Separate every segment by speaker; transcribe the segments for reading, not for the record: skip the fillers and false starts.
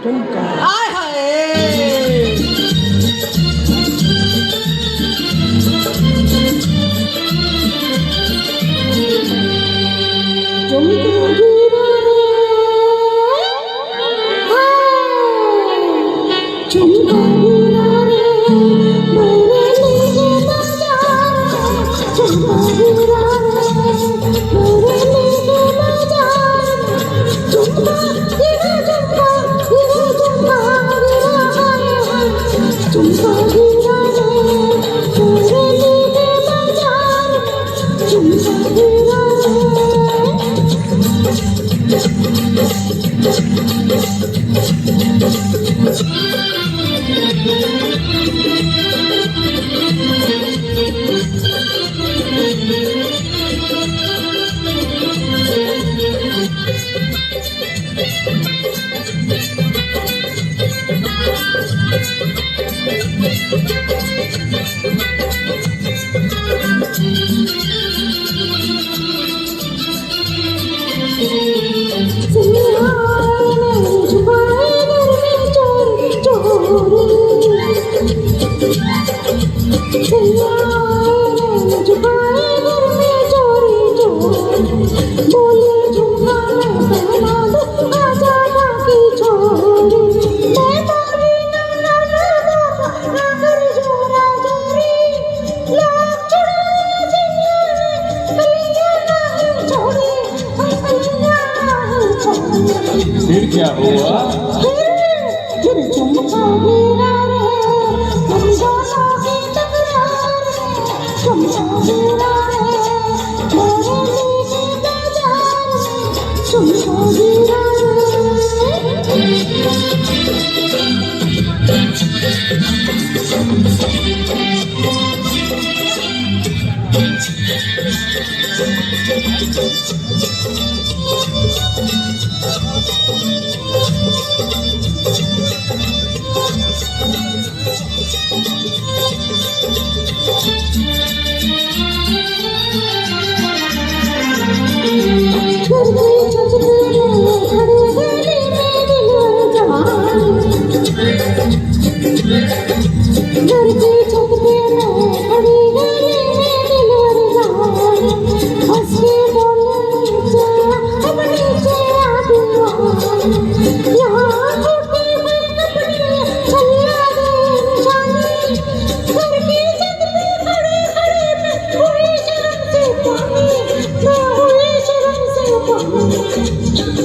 Speaker 1: ठुमका
Speaker 2: आय हाय
Speaker 1: झुमका गिरा रे झुमका गिरा रे मेरे लिए नजारा झुमका गिरा रे मेरे लिए नजारा झुमका गिरा झुमका गिरा झुमका गिरा रे मेरे लिए नजारा झुमका गिरा
Speaker 3: फिर क्या हुआ?
Speaker 1: फिर झुमका गिरा रे हम दोनों की तकरार में झुमका गिरा रे मेरे लिए बाजार में झुमका गिरा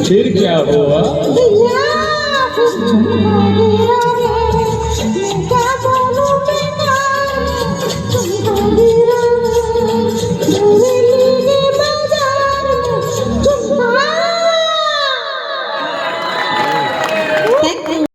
Speaker 3: फिर क्या हुआ?
Speaker 1: गिरा